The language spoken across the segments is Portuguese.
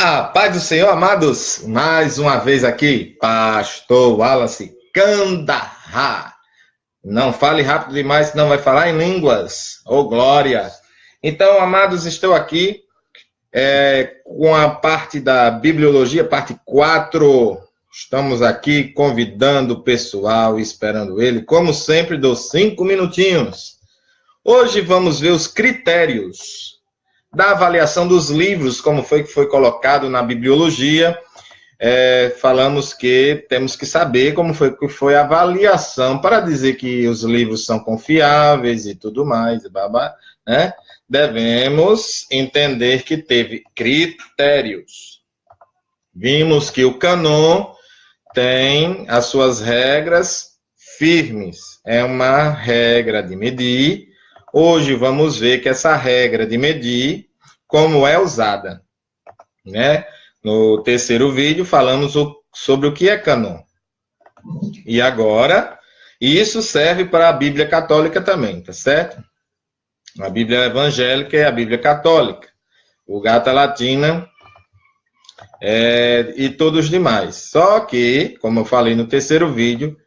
A paz do Senhor, amados, mais uma vez aqui, Pastor Wallace Kandahar. Não fale rápido demais, senão vai falar em línguas. Oh, glória! Então, amados, estou aqui com a parte da bibliologia, parte 4. Estamos aqui convidando o pessoal, esperando ele. Como sempre, dou 5 minutinhos. Hoje vamos ver os critérios da avaliação dos livros, como foi que foi colocado na bibliologia. Falamos que temos que saber como foi a avaliação para dizer que os livros são confiáveis e tudo mais, né? Devemos entender que teve critérios. Vimos que o cânon tem as suas regras firmes. É uma regra de medir. Hoje vamos ver que essa regra de medir, como é usada, né? No terceiro vídeo falamos sobre o que é cânon. E agora, isso serve para a Bíblia Católica também, tá certo? A Bíblia Evangélica é a Bíblia Católica, Vulgata Latina e todos os demais. Só que, como eu falei no terceiro vídeo,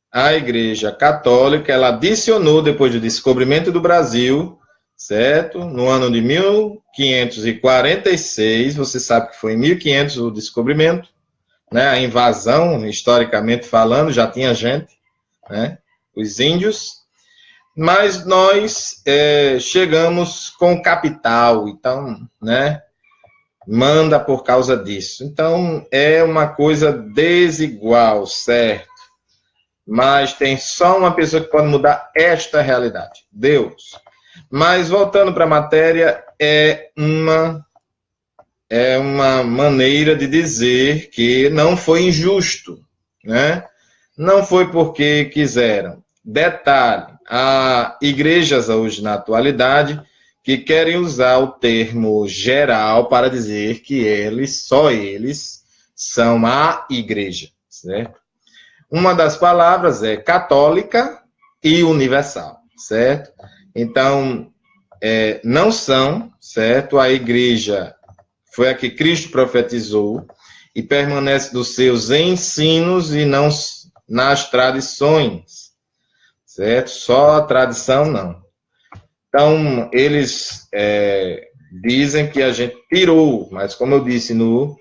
a Igreja Católica, ela adicionou, depois do descobrimento do Brasil, certo? No ano de 1546, você sabe que foi em 1500 o descobrimento, né? A invasão, historicamente falando, já tinha gente, né? Os índios, mas nós chegamos com capital, então, né? Manda por causa disso. Então, é uma coisa desigual, certo? Mas tem só uma pessoa que pode mudar esta realidade, Deus. Mas, voltando para a matéria, é uma maneira de dizer que não foi injusto, né? Não foi porque quiseram. Detalhe, há igrejas hoje na atualidade que querem usar o termo geral para dizer que só eles, são a igreja, certo? Uma das palavras é católica e universal, certo? Então, não são, certo? A igreja foi a que Cristo profetizou e permanece dos seus ensinos e não nas tradições, certo? Só a tradição, não. Então, eles dizem que a gente tirou, mas como eu disse no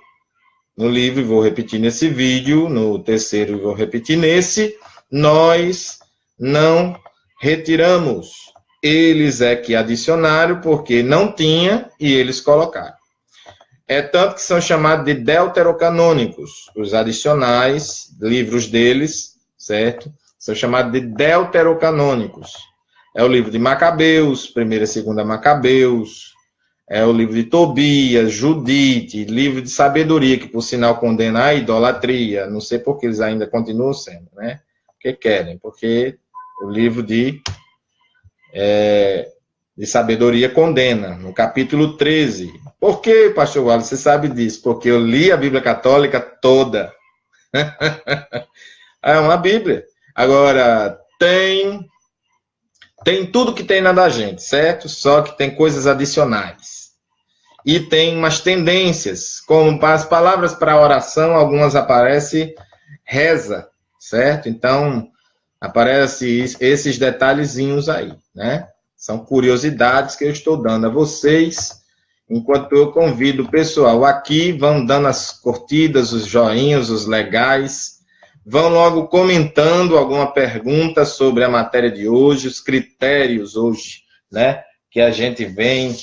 livro, e vou repetir nesse vídeo, no terceiro e vou repetir nesse, nós não retiramos. Eles que adicionaram porque não tinha e eles colocaram. É tanto que são chamados de deuterocanônicos, os adicionais, livros deles, certo? São chamados de deuterocanônicos. É o livro de Macabeus, 1ª e 2ª Macabeus, é o livro de Tobias, Judite, livro de sabedoria, que por sinal condena a idolatria. Não sei por que eles ainda continuam sendo, né? Porque querem, porque o livro de sabedoria condena, no capítulo 13. Por que, pastor Wallace, você sabe disso? Porque eu li a Bíblia Católica toda. É uma Bíblia. Agora, tem tudo que tem na da gente, certo? Só que tem coisas adicionais. E tem umas tendências, como as palavras para oração, algumas aparecem reza, certo? Então, aparecem esses detalhezinhos aí, né? São curiosidades que eu estou dando a vocês, enquanto eu convido o pessoal aqui, vão dando as curtidas, os joinhas, os legais, vão logo comentando alguma pergunta sobre a matéria de hoje, os critérios hoje, né? Que a gente vem,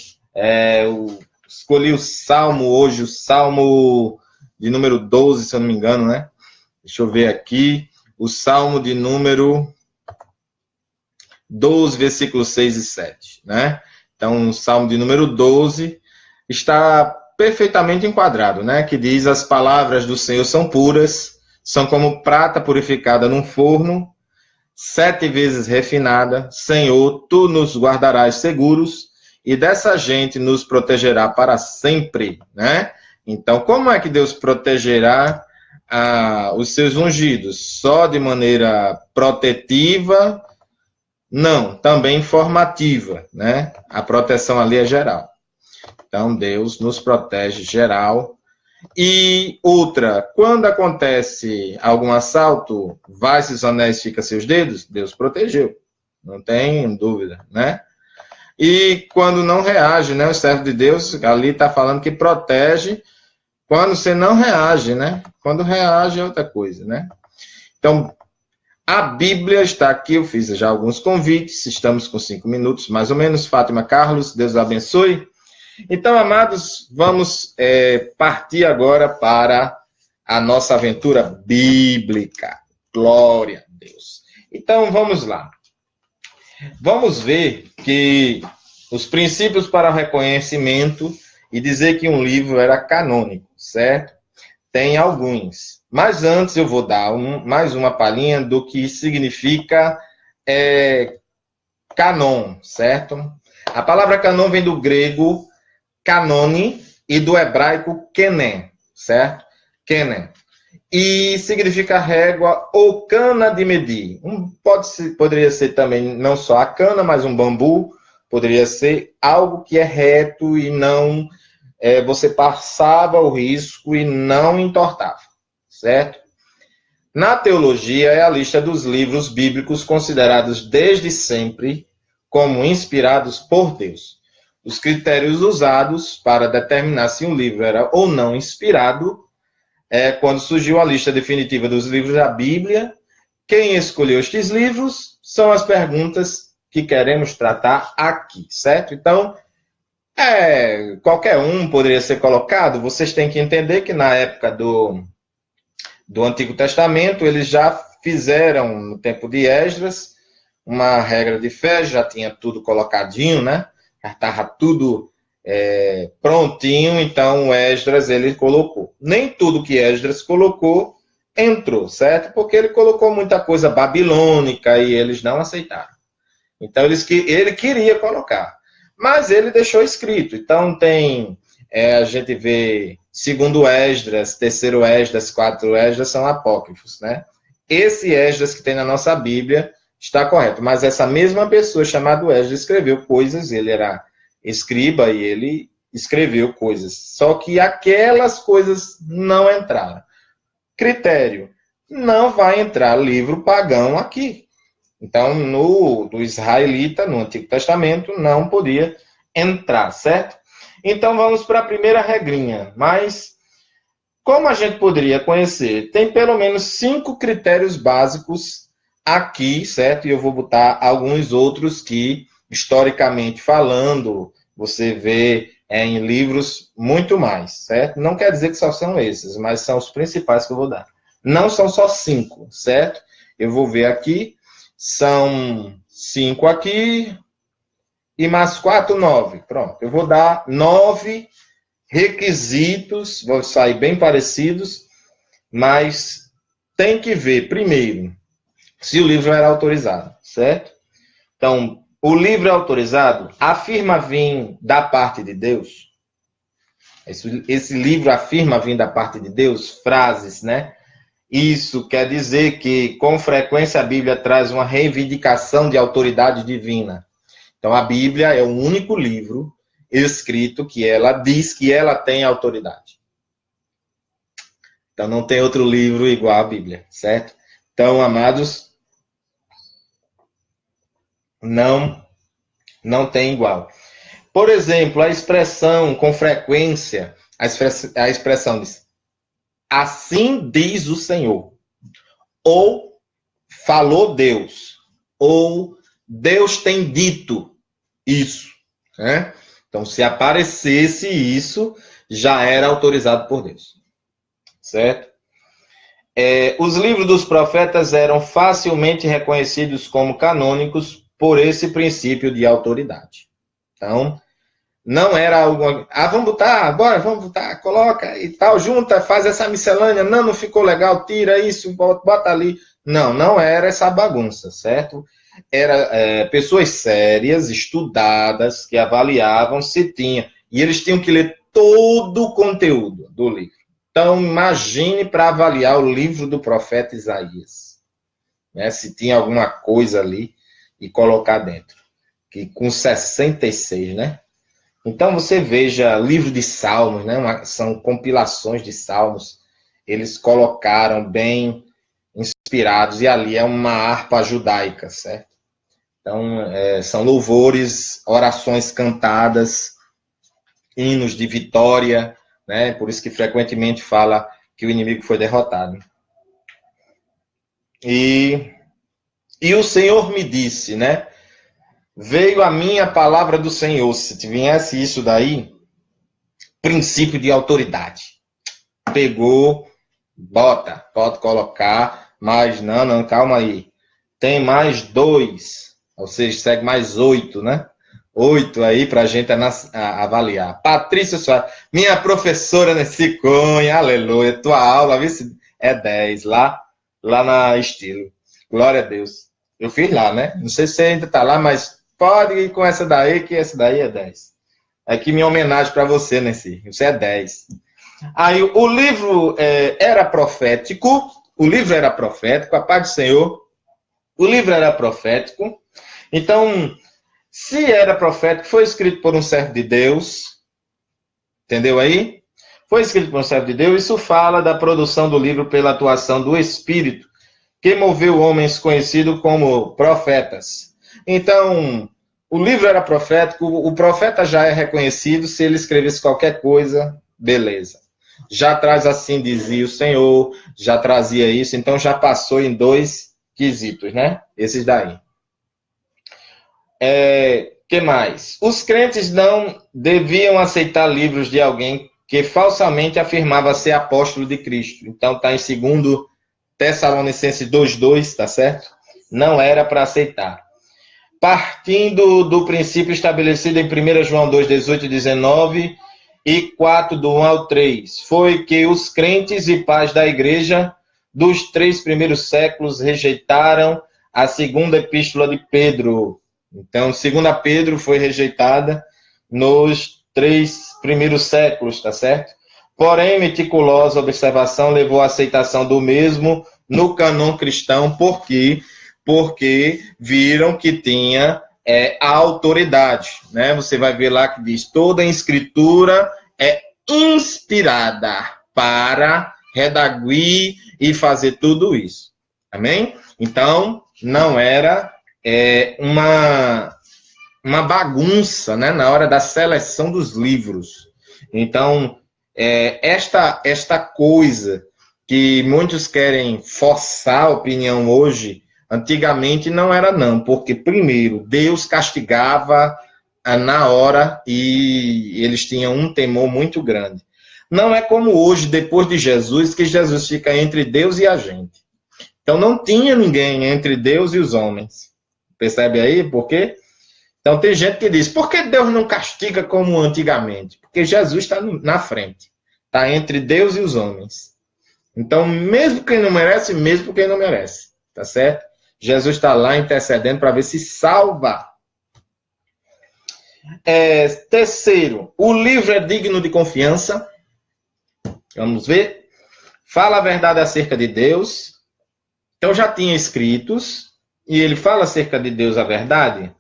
escolhi o Salmo hoje, o Salmo de número 12, se eu não me engano, né? Deixa eu ver aqui. O Salmo de número 12, versículos 6 e 7, né? Então, o Salmo de número 12 está perfeitamente enquadrado, né? Que diz: as palavras do Senhor são puras, são como prata purificada num forno, 7 vezes refinada. Senhor, tu nos guardarás seguros, e dessa gente nos protegerá para sempre, né? Então, como é que Deus protegerá os seus ungidos? Só de maneira protetiva? Não, também informativa, né? A proteção ali é geral. Então, Deus nos protege geral E outra, quando acontece algum assalto, vai-se os anéis, fica-se os dedos, Deus protegeu. Não tem dúvida, né? E quando não reage, né? O servo de Deus ali está falando que protege quando você não reage, né? Quando reage é outra coisa, né? Então, a Bíblia está aqui, eu fiz já alguns convites, estamos com 5 minutos, mais ou menos. Fátima Carlos, Deus abençoe. Então, amados, vamos partir agora para a nossa aventura bíblica. Glória a Deus. Então, vamos lá. Vamos ver que os princípios para o reconhecimento e dizer que um livro era canônico, certo? Tem alguns. Mas antes eu vou dar mais uma palhinha do que significa canon, certo? A palavra canon vem do grego canone e do hebraico kenen, certo? Kenen. E significa régua ou cana de medir. Poderia ser também não só a cana, mas um bambu. Poderia ser algo que é reto e não... você passava o risco e não entortava, certo? Na teologia é a lista dos livros bíblicos considerados desde sempre como inspirados por Deus. Os critérios usados para determinar se um livro era ou não inspirado quando surgiu a lista definitiva dos livros da Bíblia. Quem escolheu estes livros são as perguntas que queremos tratar aqui, certo? Então, qualquer um poderia ser colocado. Vocês têm que entender que na época do Antigo Testamento, eles já fizeram, no tempo de Esdras, uma regra de fé, já tinha tudo colocadinho, né? Já estava tudo prontinho, então Esdras ele colocou. Nem tudo que Esdras colocou entrou, certo? Porque ele colocou muita coisa babilônica e eles não aceitaram. Então ele queria colocar, mas ele deixou escrito. Então a gente vê segundo Esdras, terceiro Esdras, quarto Esdras são apócrifos, né? Esse Esdras que tem na nossa Bíblia está correto, mas essa mesma pessoa chamada Esdras escreveu coisas, ele era escriba e ele escreveu coisas, só que aquelas coisas não entraram. Critério, não vai entrar livro pagão aqui. Então, do israelita, no Antigo Testamento, não podia entrar, certo? Então, vamos para a primeira regrinha. Mas, como a gente poderia conhecer? Tem pelo menos 5 critérios básicos aqui, certo? E eu vou botar alguns outros que, historicamente falando, você vê em livros muito mais, certo? Não quer dizer que só são esses, mas são os principais que eu vou dar. Não são só 5, certo? Eu vou ver aqui, são 5 aqui e mais 4, 9. Pronto, eu vou dar 9 requisitos, vão sair bem parecidos, mas tem que ver, primeiro, se o livro era autorizado, certo? Então, o livro é autorizado, afirma vir da parte de Deus. Esse livro afirma vir da parte de Deus, frases, né? Isso quer dizer que, com frequência, a Bíblia traz uma reivindicação de autoridade divina. Então, a Bíblia é o único livro escrito que ela diz que ela tem autoridade. Então, não tem outro livro igual à Bíblia, certo? Então, amados, não tem igual. Por exemplo, a expressão com frequência, a expressão diz, assim diz o Senhor, ou falou Deus, ou Deus tem dito isso, né? Então, se aparecesse isso, já era autorizado por Deus, certo? Os livros dos profetas eram facilmente reconhecidos como canônicos por esse princípio de autoridade. Então, não era algo... vamos botar, agora vamos botar, coloca e tal, junta, faz essa miscelânea, não ficou legal, tira isso, bota ali. Não era essa bagunça, certo? Era pessoas sérias, estudadas, que avaliavam se tinha. E eles tinham que ler todo o conteúdo do livro. Então, imagine para avaliar o livro do profeta Isaías. Né, se tinha alguma coisa ali e colocar dentro. Que com 66, né? Então você veja livro de salmos, né? São compilações de salmos, eles colocaram bem inspirados, e ali é uma harpa judaica, certo? Então, são louvores, orações cantadas, hinos de vitória, né? Por isso que frequentemente fala que o inimigo foi derrotado. E o Senhor me disse, né? Veio a mim a palavra do Senhor. Se viesse isso daí, princípio de autoridade. Pegou, bota, pode colocar, mas não, calma aí. Tem mais 2, ou seja, segue mais 8, né? 8 aí para a gente avaliar. Patrícia Soares, minha professora nesse Cunha, aleluia. Tua aula, vê se é 10, lá na Estilo. Glória a Deus. Eu fiz lá, né? Não sei se você ainda está lá, mas pode ir com essa daí, que essa daí é 10. Aqui minha homenagem para você, Nessi. Você é 10. Aí o livro era profético, a paz do Senhor. O livro era profético. Então, se era profético, foi escrito por um servo de Deus. Entendeu aí? Foi escrito por um servo de Deus. Isso fala da produção do livro pela atuação do Espírito, que moveu homens conhecidos como profetas. Então, o livro era profético, o profeta já é reconhecido, se ele escrevesse qualquer coisa, beleza. Já traz assim, dizia o Senhor, já trazia isso, então já passou em 2 quesitos, né? Esses daí. Que mais? Os crentes não deviam aceitar livros de alguém que falsamente afirmava ser apóstolo de Cristo. Então está em 2 Tessalonicenses 2:2, tá certo? Não era para aceitar. Partindo do princípio estabelecido em 1 João 2:18 e 19 e 4, do 1 ao 3, foi que os crentes e pais da igreja dos 3 primeiros séculos rejeitaram a segunda epístola de Pedro. Então, 2 Pedro foi rejeitada nos 3 primeiros séculos, tá certo? Porém, meticulosa observação levou à aceitação do mesmo no cânon cristão, porque viram que tinha a autoridade, né? Você vai ver lá que diz, toda a escritura é inspirada para redaguir e fazer tudo isso. Amém? Então, não era uma bagunça, né, na hora da seleção dos livros. Então, esta coisa que muitos querem forçar a opinião hoje, antigamente não era não, porque primeiro, Deus castigava na hora e eles tinham um temor muito grande. Não é como hoje, depois de Jesus, que Jesus fica entre Deus e a gente. Então não tinha ninguém entre Deus e os homens. Percebe aí por quê? Então tem gente que diz, por que Deus não castiga como antigamente? Porque Jesus está na frente. Está entre Deus e os homens. Então, mesmo quem não merece, mesmo quem não merece. Tá certo? Jesus está lá intercedendo para ver se salva. Terceiro, o livro é digno de confiança. Vamos ver. Fala a verdade acerca de Deus. Então já tinha escritos. E ele fala acerca de Deus a verdade.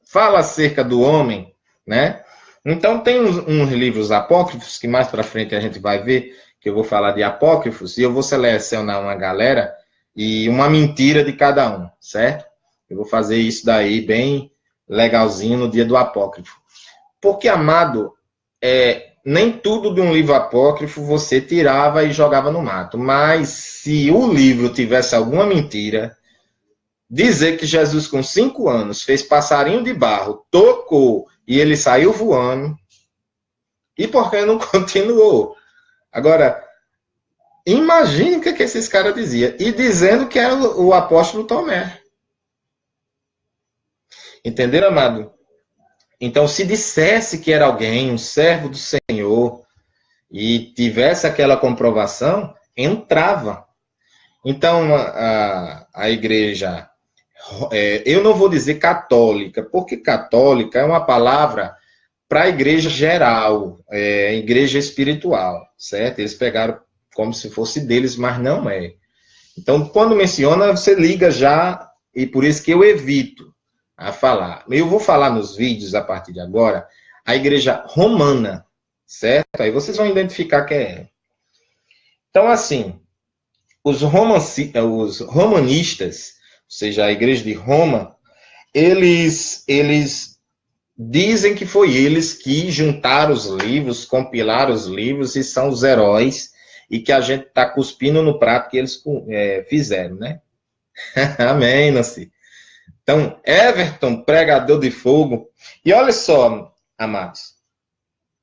Fala acerca do homem, né? Então tem uns livros apócrifos, que mais para frente a gente vai ver, que eu vou falar de apócrifos, e eu vou selecionar uma galera e uma mentira de cada um, certo? Eu vou fazer isso daí bem legalzinho no dia do apócrifo. Porque, amado, nem tudo de um livro apócrifo você tirava e jogava no mato. Mas se o livro tivesse alguma mentira, dizer que Jesus com 5 anos fez passarinho de barro, tocou e ele saiu voando, e por que não continuou? Agora, imagine o que esses caras diziam. E dizendo que era o apóstolo Tomé. Entenderam, amado? Então, se dissesse que era alguém, um servo do Senhor, e tivesse aquela comprovação, entrava. Então, a igreja, eu não vou dizer católica, porque católica é uma palavra para a igreja geral, igreja espiritual, certo? Eles pegaram como se fosse deles, mas não é. Então, quando menciona, você liga já, e por isso que eu evito a falar. Eu vou falar nos vídeos, a partir de agora, a igreja romana, certo? Aí vocês vão identificar quem é. Então, assim, os romanistas, ou seja, a igreja de Roma, eles dizem que foi eles que juntaram os livros, compilaram os livros e são os heróis e que a gente está cuspindo no prato que eles fizeram, né? Amém, Nancy. Então, Everton, pregador de fogo. E olha só, amados.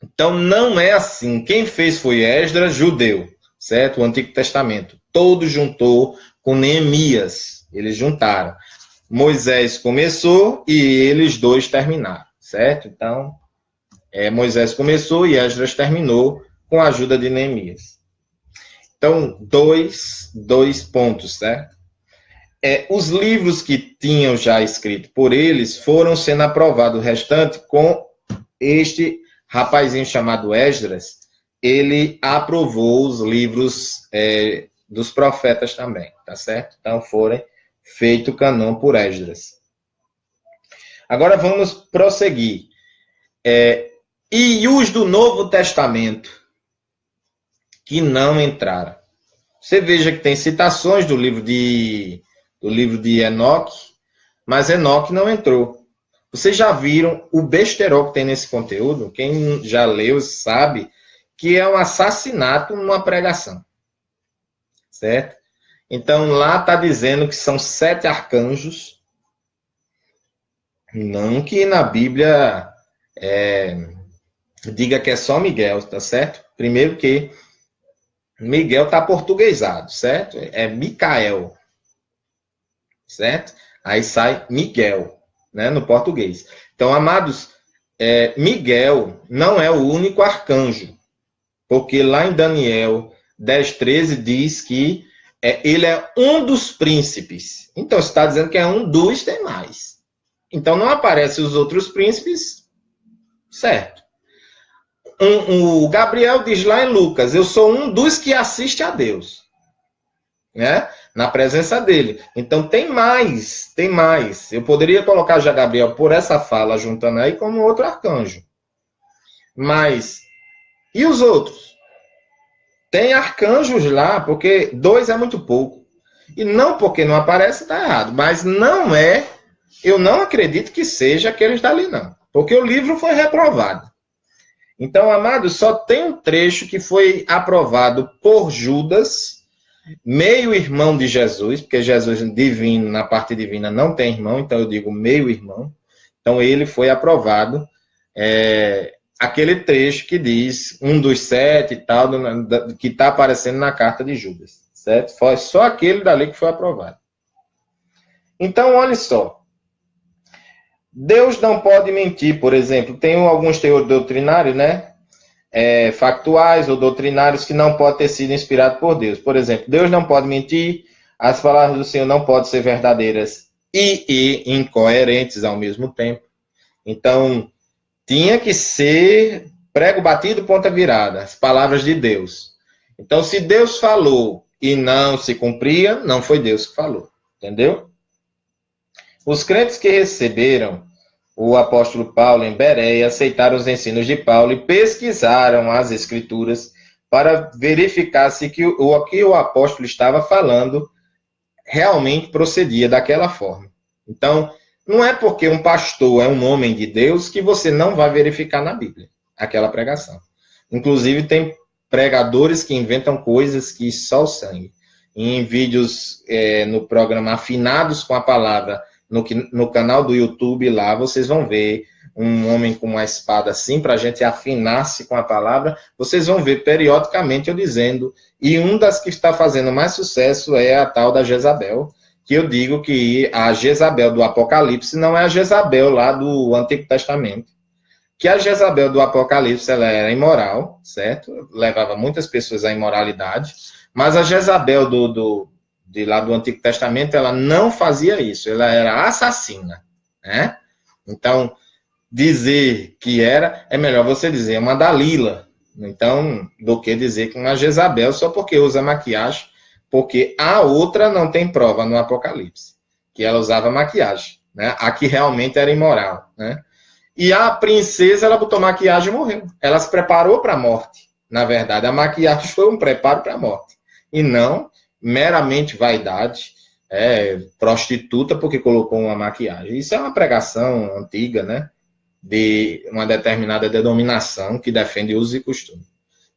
Então, não é assim. Quem fez foi Esdras, judeu, certo? O Antigo Testamento. Todo juntou com Neemias. Eles juntaram. Moisés começou e eles dois terminaram, certo? Então, Moisés começou e Esdras terminou com a ajuda de Neemias. Então, dois pontos, certo? Os livros que tinham já escrito por eles foram sendo aprovados, o restante com este rapazinho chamado Esdras, ele aprovou os livros dos profetas também, tá certo? Então, foram feito canon por Esdras. Agora vamos prosseguir. E os do Novo Testamento que não entraram. Você veja que tem citações do livro de Enoque, mas Enoque não entrou. Vocês já viram o besterol que tem nesse conteúdo? Quem já leu sabe que é um assassinato numa pregação. Certo? Então, lá está dizendo que são 7 arcanjos. Não que na Bíblia diga que é só Miguel, tá certo? Primeiro que Miguel está portuguesado, certo? É Micael, certo? Aí sai Miguel, né, no português. Então, amados, Miguel não é o único arcanjo, porque lá em Daniel 10:13 diz que ele é um dos príncipes. Então, está dizendo que é um dos demais. Então, não aparecem os outros príncipes, certo? O Gabriel diz lá em Lucas, eu sou um dos que assiste a Deus, né? Na presença dele. Então, tem mais. Eu poderia colocar já Gabriel por essa fala, juntando aí como outro arcanjo. Mas, e os outros? Tem arcanjos lá, porque 2 é muito pouco. E não porque não aparece, está errado. Mas não eu não acredito que seja aqueles dali, não. Porque o livro foi reprovado. Então, amados, só tem um trecho que foi aprovado por Judas, meio-irmão de Jesus, porque Jesus divino, na parte divina, não tem irmão, então eu digo meio-irmão. Então, ele foi aprovado, aquele trecho que diz um dos 7 e tal, que está aparecendo na carta de Judas, certo? Foi só aquele dali que foi aprovado. Então, olha só. Deus não pode mentir, por exemplo. Tem alguns teóricos doutrinários, né? Factuais ou doutrinários que não podem ter sido inspirados por Deus. Por exemplo, Deus não pode mentir, as palavras do Senhor não podem ser verdadeiras e incoerentes ao mesmo tempo. Então, tinha que ser prego batido, ponta virada, as palavras de Deus. Então, se Deus falou e não se cumpria, não foi Deus que falou. Entendeu? Os crentes que receberam o apóstolo Paulo em Bereia aceitaram os ensinos de Paulo e pesquisaram as escrituras para verificar se o que o apóstolo estava falando realmente procedia daquela forma. Então, não é porque um pastor é um homem de Deus que você não vai verificar na Bíblia aquela pregação. Inclusive, tem pregadores que inventam coisas que só o sangue. Em vídeos no programa Afinados com a Palavra, no canal do YouTube lá, vocês vão ver um homem com uma espada assim, para a gente afinar-se com a palavra. Vocês vão ver periodicamente eu dizendo, e um das que está fazendo mais sucesso é a tal da Jezabel, que eu digo que a Jezabel do Apocalipse não é a Jezabel lá do Antigo Testamento. Que a Jezabel do Apocalipse, ela era imoral, certo? Levava muitas pessoas à imoralidade, mas a Jezabel de lá do Antigo Testamento, ela não fazia isso, ela era assassina, né? Então, dizer que é melhor você dizer uma Dalila, então, do que dizer que uma Jezabel só porque usa maquiagem, porque a outra não tem prova no Apocalipse, que ela usava maquiagem, né? A que realmente era imoral, né? E a princesa, ela botou maquiagem e morreu. Ela se preparou para a morte. Na verdade, a maquiagem foi um preparo para a morte. E não meramente vaidade, prostituta porque colocou uma maquiagem. Isso é uma pregação antiga, né? De uma determinada denominação que defende uso e costume.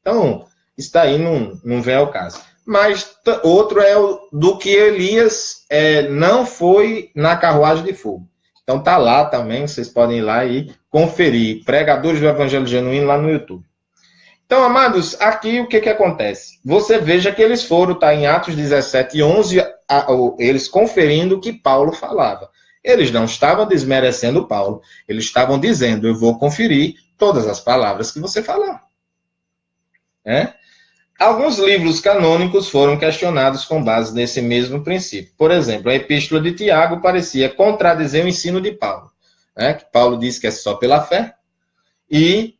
Então, isso daí não vem ao caso. Mas outro é o do que Elias não foi na carruagem de fogo. Então tá lá também, vocês podem ir lá e conferir. Pregadores do Evangelho Genuíno lá no YouTube. Então, amados, aqui o que acontece? Você veja que eles foram, tá em Atos 17 e 11, eles conferindo o que Paulo falava. Eles não estavam desmerecendo Paulo, eles estavam dizendo, eu vou conferir todas as palavras que você falar. Alguns livros canônicos foram questionados com base nesse mesmo princípio. Por exemplo, a Epístola de Tiago parecia contradizer o ensino de Paulo, que Paulo diz que é só pela fé, e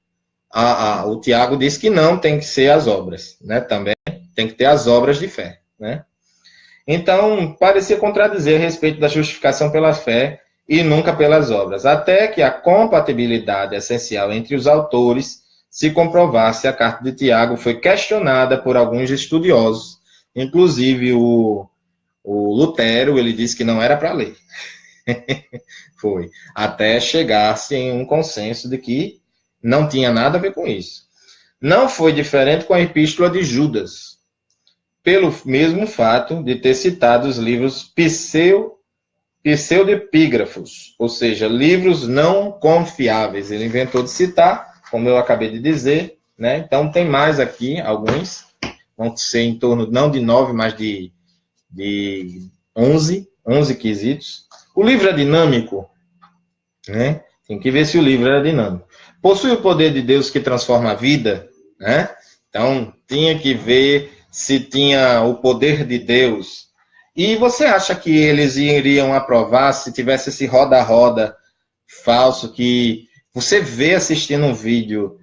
o Tiago diz que não, tem que ser as obras, também tem que ter as obras de fé, Então, parecia contradizer a respeito da justificação pela fé e nunca pelas obras, até que a compatibilidade essencial entre os autores se comprovasse. A carta de Tiago foi questionada por alguns estudiosos, inclusive o Lutero, ele disse que não era para ler. Foi, até chegar-se em um consenso de que não tinha nada a ver com isso. Não foi diferente com a Epístola de Judas, pelo mesmo fato de ter citado os livros pseudepígrafos, ou seja, livros não confiáveis. Ele inventou de citar, como eu acabei de dizer, Então tem mais aqui, alguns, vão ser em torno, não de 9, mas de 11 quesitos. O livro é dinâmico, Tem que ver se o livro era dinâmico. Possui o poder de Deus que transforma a vida, Então, tinha que ver se tinha o poder de Deus. E você acha que eles iriam aprovar se tivesse esse roda-roda falso que você vê assistindo um vídeo,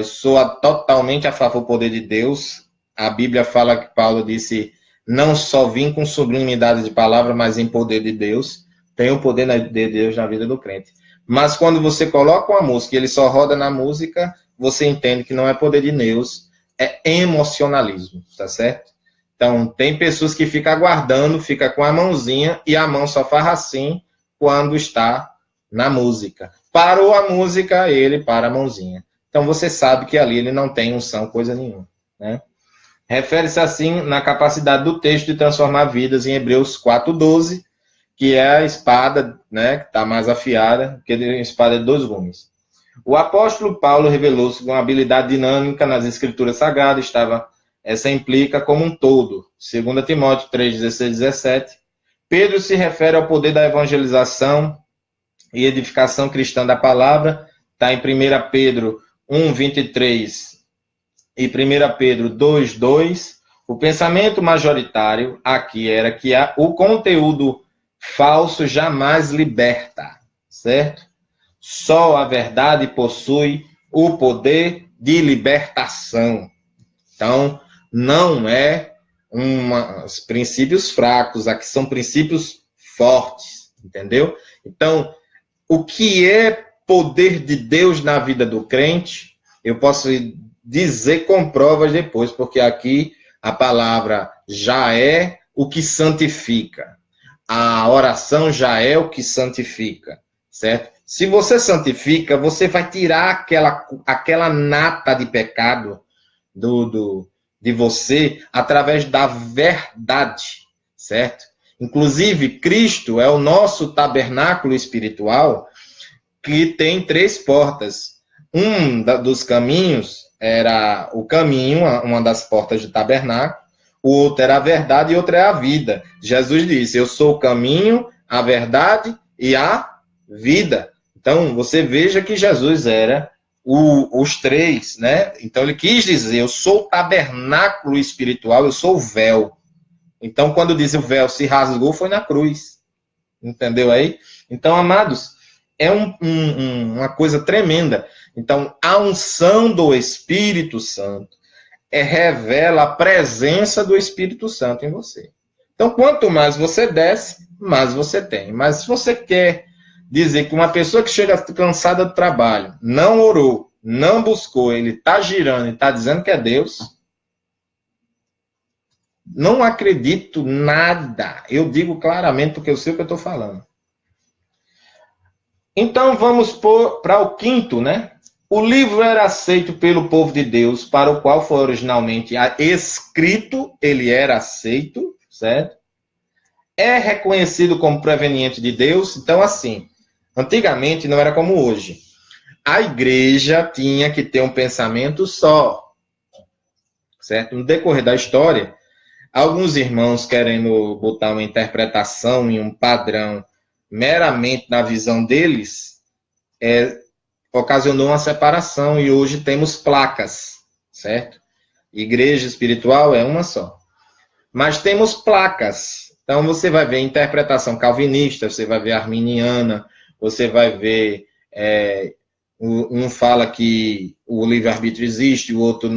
sou totalmente a favor do poder de Deus. A Bíblia fala que Paulo disse, não só vim com sublimidade de palavra, mas em poder de Deus. Tem o poder de Deus na vida do crente. Mas quando você coloca uma música e ele só roda na música, você entende que não é poder de Deus, é emocionalismo, tá certo? Então, tem pessoas que ficam aguardando, fica com a mãozinha e a mão só faz assim quando está na música. Parou a música, ele para a mãozinha. Então, você sabe que ali ele não tem unção, coisa nenhuma, Refere-se assim na capacidade do texto de transformar vidas em Hebreus 4:12, que é a espada, que está mais afiada, que é a espada de 2 gumes. O apóstolo Paulo revelou-se com habilidade dinâmica nas escrituras sagradas, essa implica como um todo. 2 Timóteo 3:16-17. Pedro se refere ao poder da evangelização e edificação cristã da palavra, está em 1 Pedro 1:23 e 1 Pedro 2:2. O pensamento majoritário aqui era que o conteúdo falso jamais liberta, certo? Só a verdade possui o poder de libertação. Então, não é princípios fracos, aqui são princípios fortes, entendeu? Então, o que é poder de Deus na vida do crente, eu posso dizer com provas depois, porque aqui a palavra já é o que santifica. A oração já é o que santifica, certo? Se você santifica, você vai tirar aquela nata de pecado de você através da verdade, certo? Inclusive, Cristo é o nosso tabernáculo espiritual que tem 3 portas. Um dos caminhos era o caminho, uma das portas do tabernáculo. O outro era a verdade e outro é a vida. Jesus disse, eu sou o caminho, a verdade e a vida. Então, você veja que Jesus era os 3, Então, ele quis dizer, eu sou o tabernáculo espiritual, eu sou o véu. Então, quando diz o véu se rasgou, foi na cruz. Entendeu aí? Então, amados, é uma coisa tremenda. Então, a unção do Espírito Santo revela a presença do Espírito Santo em você. Então, quanto mais você desce, mais você tem. Mas se você quer dizer que uma pessoa que chega cansada do trabalho, não orou, não buscou, ele está girando e está dizendo que é Deus, não acredito nada. Eu digo claramente porque eu sei o que eu estou falando. Então vamos para o quinto, né? O livro era aceito pelo povo de Deus, para o qual foi originalmente escrito, ele era aceito, certo? É reconhecido como proveniente de Deus. Então, assim, antigamente não era como hoje. A igreja tinha que ter um pensamento só, certo? No decorrer da história, alguns irmãos querendo botar uma interpretação e um padrão meramente na visão deles, ocasionou uma separação e hoje temos placas, certo? Igreja espiritual é uma só. Mas temos placas. Então você vai ver interpretação calvinista, você vai ver arminiana, você vai ver um fala que o livre-arbítrio existe, o outro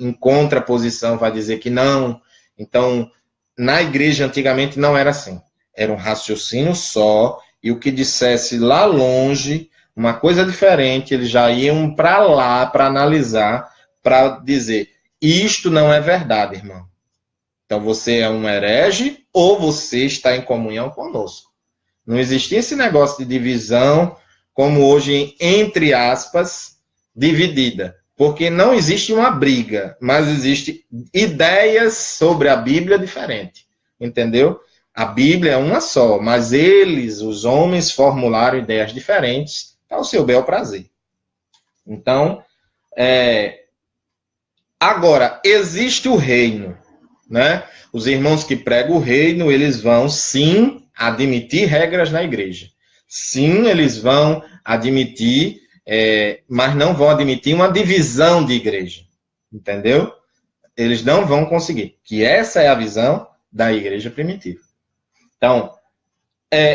em contraposição vai dizer que não. Então, na igreja antigamente não era assim. Era um raciocínio só, e o que dissesse lá longe, uma coisa diferente, eles já iam para lá para analisar, para dizer, isto não é verdade, irmão. Então você é um herege ou você está em comunhão conosco. Não existia esse negócio de divisão, como hoje, entre aspas, dividida. Porque não existe uma briga, mas existe ideias sobre a Bíblia diferentes. Entendeu? A Bíblia é uma só, mas eles, os homens, formularam ideias diferentes ao seu bel prazer. Então, agora, existe o reino, né? Os irmãos que pregam o reino, eles vão, sim, admitir regras na igreja. Sim, eles vão admitir, mas não vão admitir uma divisão de igreja. Entendeu? Eles não vão conseguir. Que essa é a visão da igreja primitiva. Então,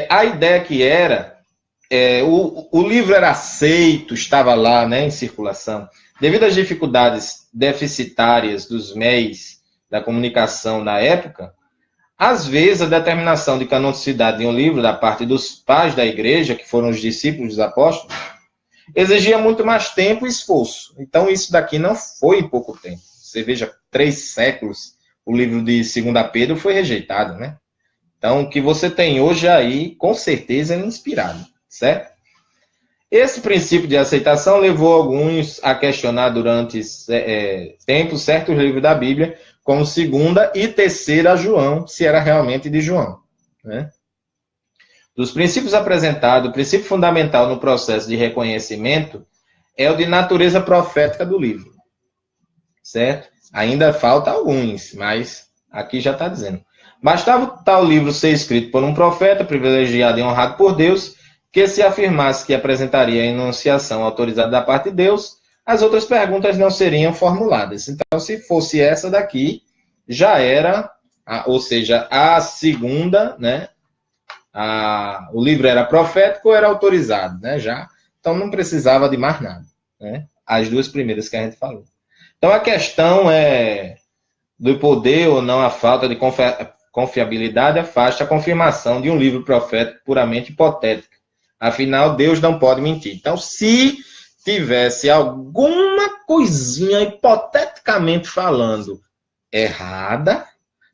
a ideia que era, o livro era aceito, estava lá, né, em circulação. Devido às dificuldades deficitárias dos meios da comunicação na época, às vezes a determinação de canonicidade de um livro da parte dos pais da igreja, que foram os discípulos dos apóstolos, exigia muito mais tempo e esforço. Então isso daqui não foi em pouco tempo. Você veja, 3 séculos, o livro de 2 Pedro foi rejeitado, né? Então o que você tem hoje aí, com certeza, é inspirado, certo? Esse princípio de aceitação levou alguns a questionar durante tempo certos livros da Bíblia, como 2ª e 3ª João, se era realmente de João. Né? Dos princípios apresentados, o princípio fundamental no processo de reconhecimento é o de natureza profética do livro. Certo? Ainda falta alguns, mas aqui já está dizendo. Bastava tal livro ser escrito por um profeta, privilegiado e honrado por Deus, que se afirmasse que apresentaria a enunciação autorizada da parte de Deus, as outras perguntas não seriam formuladas. Então, se fosse essa daqui, já era, ou seja, a 2ª, né? O livro era profético ou era autorizado, né? Já. Então, não precisava de mais nada. Né? As 2 primeiras que a gente falou. Então, a questão do poder ou não a falta de confiabilidade afasta a confirmação de um livro profético puramente hipotético. Afinal, Deus não pode mentir. Então, se tivesse alguma coisinha, hipoteticamente falando, errada,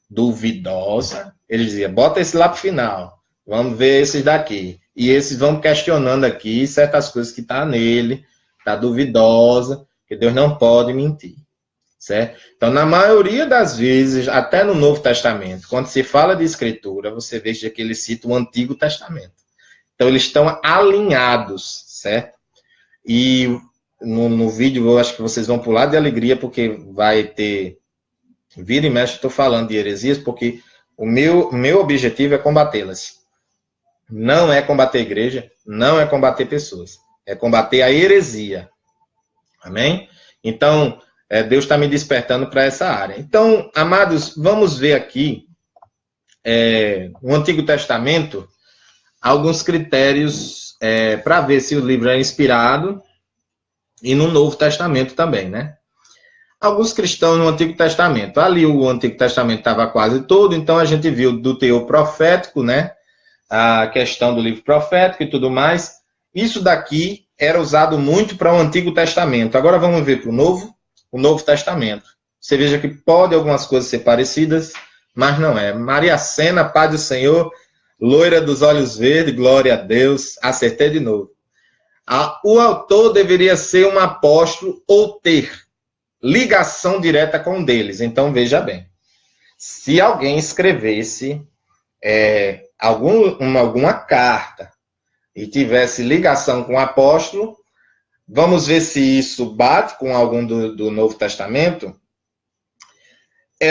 duvidosa, ele dizia, bota esse lá para o final, vamos ver esses daqui. E esses vão questionando aqui certas coisas que estão nele, está duvidosa, que Deus não pode mentir. Certo? Então, na maioria das vezes, até no Novo Testamento, quando se fala de Escritura, você veja que ele cita o Antigo Testamento. Então, eles estão alinhados, certo? E no vídeo, eu acho que vocês vão pular de alegria, porque vai ter... Vira e mexe, estou falando de heresias, porque o meu objetivo é combatê-las. Não é combater a igreja, não é combater pessoas. É combater a heresia. Amém? Então, Deus está me despertando para essa área. Então, amados, vamos ver aqui, no Antigo Testamento, alguns critérios para ver se o livro é inspirado e no Novo Testamento também, né? Alguns cristãos no Antigo Testamento. Ali o Antigo Testamento estava quase todo, então a gente viu do teor profético, né? a questão do livro profético e tudo mais. Isso daqui era usado muito para o Antigo Testamento. Agora vamos ver para o Novo Testamento. Você veja que pode algumas coisas ser parecidas, mas não é. Maria Sena, Paz do Senhor, loira dos olhos verdes, glória a Deus. Acertei de novo. O autor deveria ser um apóstolo ou ter ligação direta com um deles. Então, veja bem. Se alguém escrevesse alguma carta e tivesse ligação com o apóstolo, vamos ver se isso bate com algum do Novo Testamento.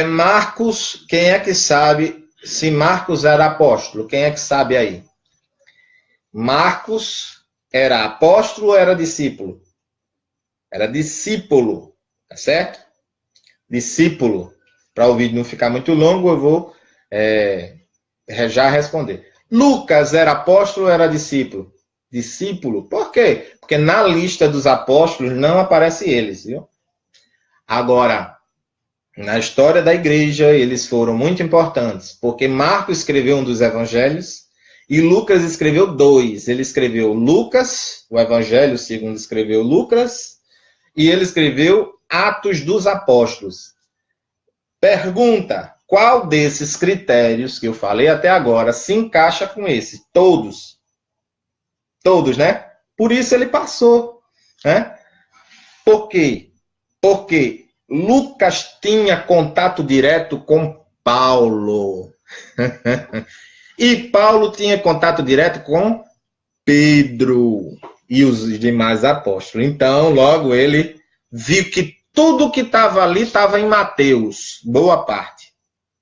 Marcos, quem é que sabe se Marcos era apóstolo? Quem é que sabe aí? Marcos era apóstolo ou era discípulo? Era discípulo, tá certo? Discípulo. Para o vídeo não ficar muito longo, eu vou já responder. Lucas era apóstolo ou era discípulo? Discípulo. Por quê? Porque na lista dos apóstolos não aparece eles, viu? Agora, na história da igreja, eles foram muito importantes, porque Marcos escreveu um dos evangelhos e Lucas escreveu 2. Ele escreveu Lucas, o evangelho segundo escreveu Lucas, e ele escreveu Atos dos Apóstolos. Pergunta: qual desses critérios que eu falei até agora se encaixa com esse? Todos. Todos, né? Por isso ele passou, né? Por quê? Porque Lucas tinha contato direto com Paulo. E Paulo tinha contato direto com Pedro e os demais apóstolos. Então, logo ele viu que tudo que estava ali estava em Mateus, boa parte.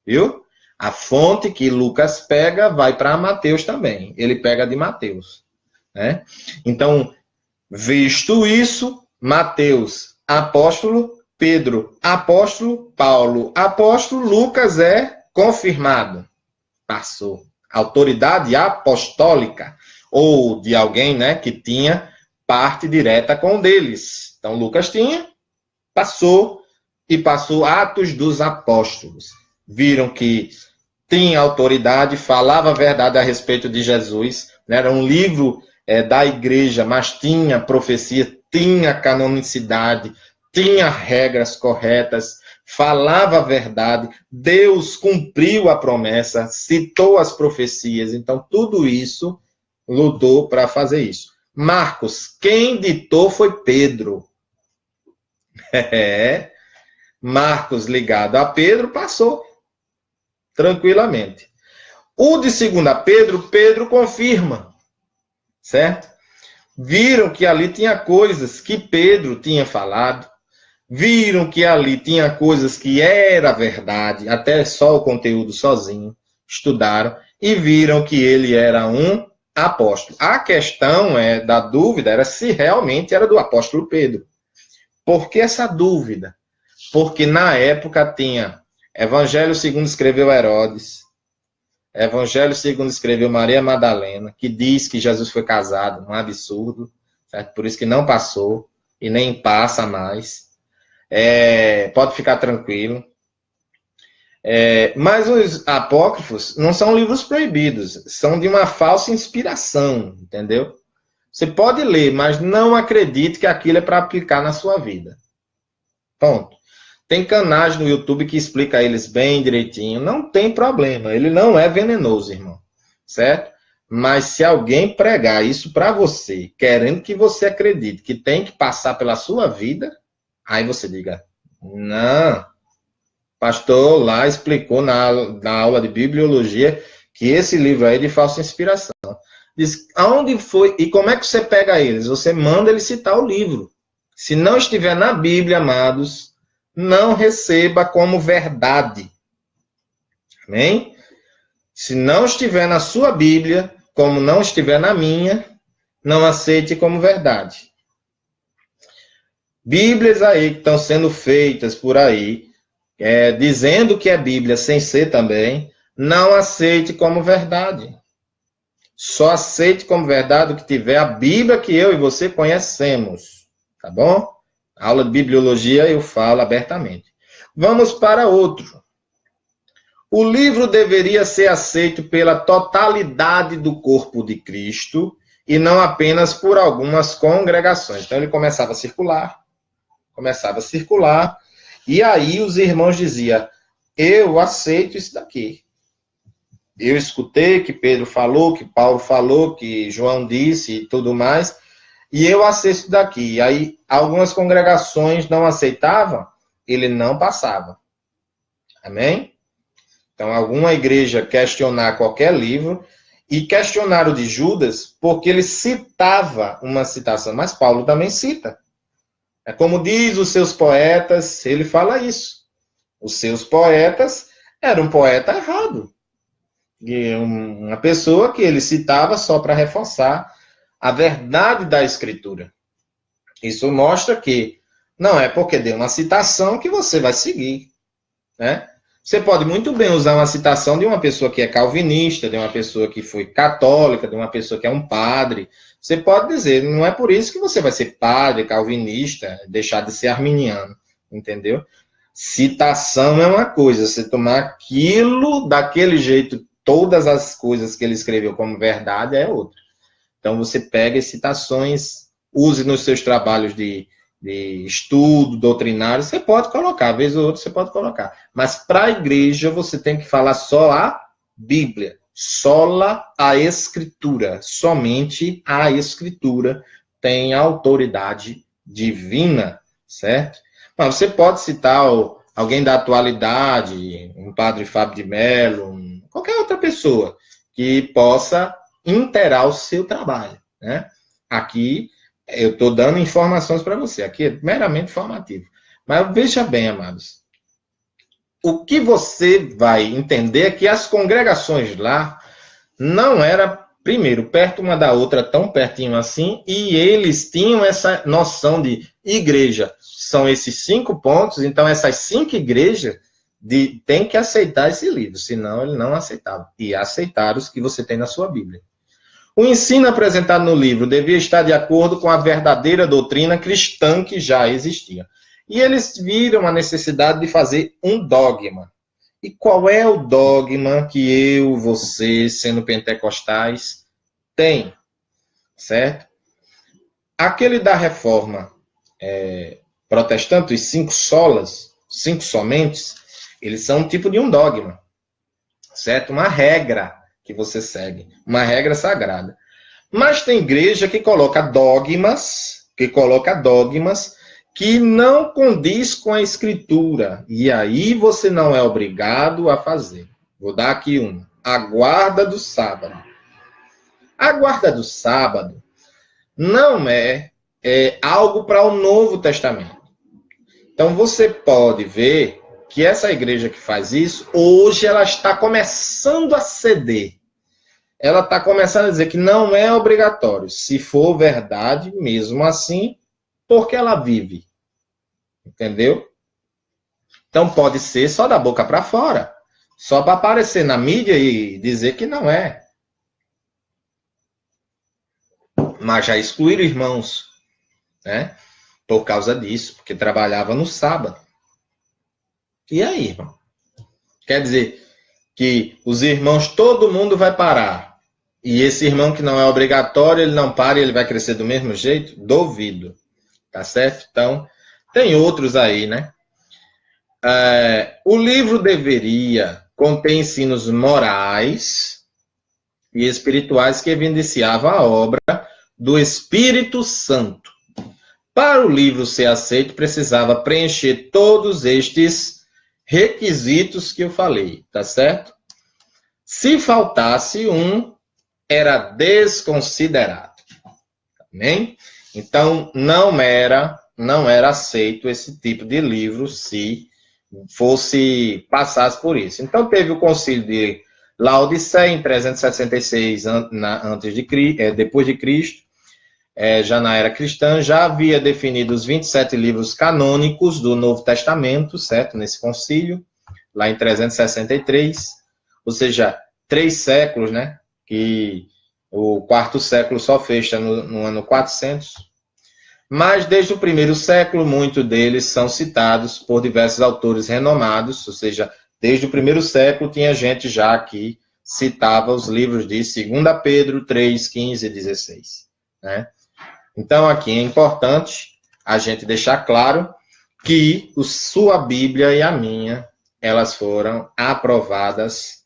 Viu? A fonte que Lucas pega vai para Mateus também. Ele pega de Mateus, né? Então, visto isso, Mateus, apóstolo, Pedro, apóstolo, Paulo, apóstolo, Lucas é confirmado. Passou. Autoridade apostólica, ou de alguém, né, que tinha parte direta com um deles. Então, Lucas tinha, passou, e passou Atos dos Apóstolos. Viram que tinha autoridade, falava a verdade a respeito de Jesus, né? Era um livro da igreja, mas tinha profecia, tinha canonicidade, tinha regras corretas, falava a verdade, Deus cumpriu a promessa, citou as profecias, então tudo isso lutou para fazer isso. Marcos, quem ditou foi Pedro. Marcos ligado a Pedro passou tranquilamente. O de 2 Pedro, Pedro confirma, certo? Viram que ali tinha coisas que Pedro tinha falado, viram que ali tinha coisas que era verdade, até só o conteúdo sozinho, estudaram, e viram que ele era um apóstolo. A questão da dúvida era se realmente era do apóstolo Pedro. Por que essa dúvida? Porque na época tinha Evangelho segundo escreveu Herodes, Evangelho segundo escreveu Maria Madalena, que diz que Jesus foi casado, um absurdo, certo? Por isso que não passou e nem passa mais. Pode ficar tranquilo. Mas os apócrifos não são livros proibidos, são de uma falsa inspiração, entendeu? Você pode ler, mas não acredite que aquilo é para aplicar na sua vida. Ponto. Tem canais no YouTube que explica eles bem direitinho. Não tem problema. Ele não é venenoso, irmão. Certo? Mas se alguém pregar isso para você, querendo que você acredite que tem que passar pela sua vida, aí você diga, não. Pastor lá explicou na aula de bibliologia que esse livro aí é de falsa inspiração. Diz, aonde foi? E como é que você pega eles? Você manda ele citar o livro. Se não estiver na Bíblia, amados, não receba como verdade. Amém? Se não estiver na sua Bíblia, como não estiver na minha, não aceite como verdade. Bíblias aí que estão sendo feitas por aí, dizendo que é Bíblia sem ser também, não aceite como verdade. Só aceite como verdade o que tiver a Bíblia que eu e você conhecemos. Tá bom? Aula de bibliologia eu falo abertamente. Vamos para outro. O livro deveria ser aceito pela totalidade do corpo de Cristo e não apenas por algumas congregações. Então ele começava a circular, e aí os irmãos diziam, eu aceito isso daqui. Eu escutei que Pedro falou, que Paulo falou, que João disse e tudo mais, e eu aceito isso daqui. E aí algumas congregações não aceitavam, ele não passava. Amém? Então, alguma igreja questionar qualquer livro, e questionaram de Judas porque ele citava uma citação, mas Paulo também cita. É como diz os seus poetas, ele fala isso. Os seus poetas eram um poeta errado. E uma pessoa que ele citava só para reforçar a verdade da Escritura. Isso mostra que não é porque deu uma citação que você vai seguir, né? Você pode muito bem usar uma citação de uma pessoa que é calvinista, de uma pessoa que foi católica, de uma pessoa que é um padre. Você pode dizer, não é por isso que você vai ser padre, calvinista, deixar de ser arminiano, entendeu? Citação é uma coisa, você tomar aquilo daquele jeito, todas as coisas que ele escreveu como verdade é outra. Então você pega as citações, use nos seus trabalhos de estudo, doutrinário, você pode colocar, vez ou outra você pode colocar. Mas para a igreja você tem que falar só a Bíblia, sola a Escritura, somente a Escritura tem autoridade divina, certo? Mas você pode citar alguém da atualidade, um padre Fábio de Mello, qualquer outra pessoa que possa inteirar o seu trabalho, né? Aqui eu estou dando informações para você, aqui é meramente informativo. Mas veja bem, amados, o que você vai entender é que as congregações lá não eram, primeiro, perto uma da outra, tão pertinho assim, e eles tinham essa noção de igreja. São esses 5 pontos, então essas 5 igrejas têm que aceitar esse livro, senão ele não aceitava. E aceitaram os que você tem na sua Bíblia. O ensino apresentado no livro devia estar de acordo com a verdadeira doutrina cristã que já existia. E eles viram a necessidade de fazer um dogma. E qual é o dogma que eu, você, sendo pentecostais, tem? Certo? Aquele da reforma protestante, os 5 solas, 5 somentes, eles são um tipo de um dogma. Certo? Uma regra que você segue, uma regra sagrada. Mas tem igreja que coloca dogmas que não condiz com a Escritura. E aí você não é obrigado a fazer. Vou dar aqui uma. A guarda do sábado. A guarda do sábado não é algo para o Novo Testamento. Então você pode ver que essa igreja que faz isso, hoje ela está começando a ceder. Ela está começando a dizer que não é obrigatório. Se for verdade, mesmo assim, porque ela vive. Entendeu? Então pode ser só da boca para fora. Só para aparecer na mídia e dizer que não é. Mas já excluíram irmãos, né? Por causa disso, porque trabalhava no sábado. E aí, irmão? Quer dizer que os irmãos, todo mundo vai parar. E esse irmão que não é obrigatório, ele não para e ele vai crescer do mesmo jeito? Duvido. Tá certo? Então, tem outros aí, né? O livro deveria conter ensinos morais e espirituais que evidenciavam a obra do Espírito Santo. Para o livro ser aceito, precisava preencher todos estes requisitos que eu falei, tá certo? Se faltasse um, era desconsiderado. Amém? Então, não era aceito esse tipo de livro se passasse por isso. Então, teve o concílio de Laodiceia em 366 depois de Cristo, já na era cristã, já havia definido os 27 livros canônicos do Novo Testamento, certo? Nesse concílio, lá em 363, ou seja, 3 séculos, né? Que o 4º século só fecha no ano 400. Mas desde o 1º século, muitos deles são citados por diversos autores renomados, ou seja, Desde o primeiro século tinha gente já que citava os livros de 2 Pedro 3, 15 e 16. Né? Então, aqui é importante a gente deixar claro que sua Bíblia e a minha, elas foram aprovadas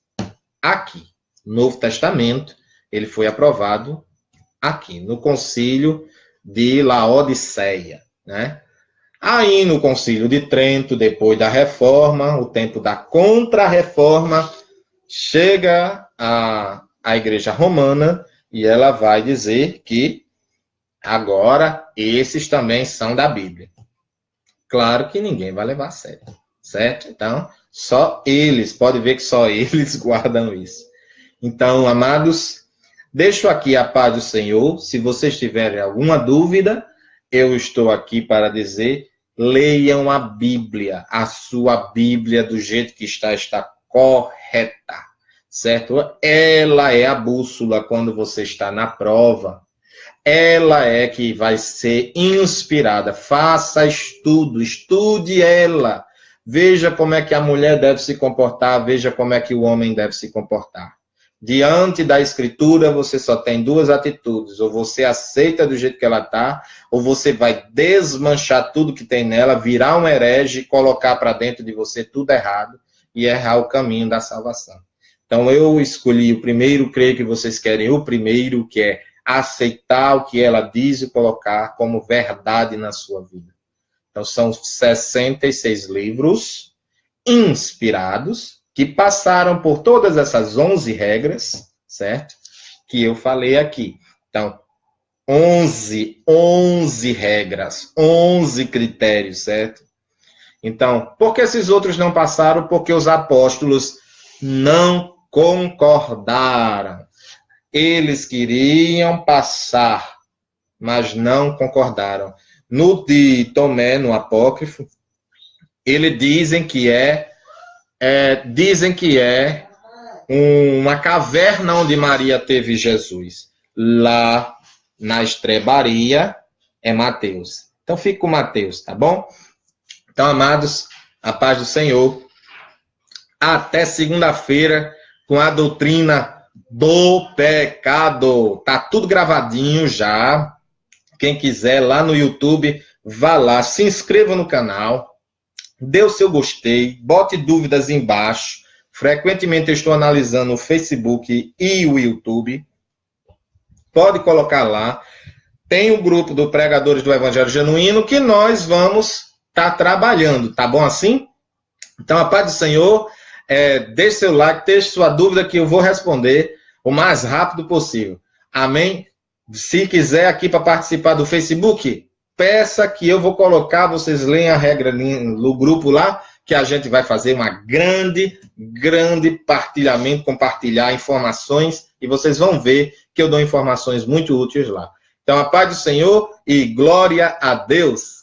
aqui. O Novo Testamento, ele foi aprovado aqui, no Concílio de Laodiceia, né? Aí no Concílio de Trento, depois da Reforma, o tempo da Contra-Reforma, chega a Igreja Romana e ela vai dizer que agora esses também são da Bíblia. Claro que ninguém vai levar a sério, certo? Então, só eles, pode ver que só eles guardam isso. Então, amados, deixo aqui a paz do Senhor. Se vocês tiverem alguma dúvida, eu estou aqui para dizer, leiam a Bíblia. A sua Bíblia, do jeito que está correta, certo? Ela é a bússola quando você está na prova. Ela é que vai ser inspirada. Faça estudo, estude ela. Veja como é que a mulher deve se comportar, veja como é que o homem deve se comportar. Diante da Escritura, você só tem duas atitudes. Ou você aceita do jeito que ela está, ou você vai desmanchar tudo que tem nela, virar um herege e colocar para dentro de você tudo errado e errar o caminho da salvação. Então, eu escolhi o primeiro, creio que vocês querem o primeiro, que é aceitar o que ela diz e colocar como verdade na sua vida. Então, são 66 livros inspirados, que passaram por todas essas 11 regras, certo? Que eu falei aqui. Então, 11 regras, 11 critérios, certo? Então, por que esses outros não passaram? Porque os apóstolos não concordaram. Eles queriam passar, mas não concordaram. No de Tomé, no apócrifo, eles dizem que é uma caverna onde Maria teve Jesus. Lá na estrebaria é Mateus. Então fica com Mateus, tá bom? Então, amados, a paz do Senhor. Até segunda-feira com a doutrina do pecado. Tá tudo gravadinho já. Quem quiser lá no YouTube, vá lá, se inscreva no canal, dê o seu gostei, bote dúvidas embaixo. Frequentemente eu estou analisando o Facebook e o YouTube. Pode colocar lá. Tem o grupo do Pregadores do Evangelho Genuíno que nós vamos estar trabalhando. Tá bom assim? Então, a paz do Senhor. Deixe seu like, deixe sua dúvida que eu vou responder o mais rápido possível. Amém? Se quiser aqui para participar do Facebook, peça que eu vou colocar, vocês leem a regra no grupo lá, que a gente vai fazer uma grande partilhamento, compartilhar informações, e vocês vão ver que eu dou informações muito úteis lá. Então, a paz do Senhor e glória a Deus!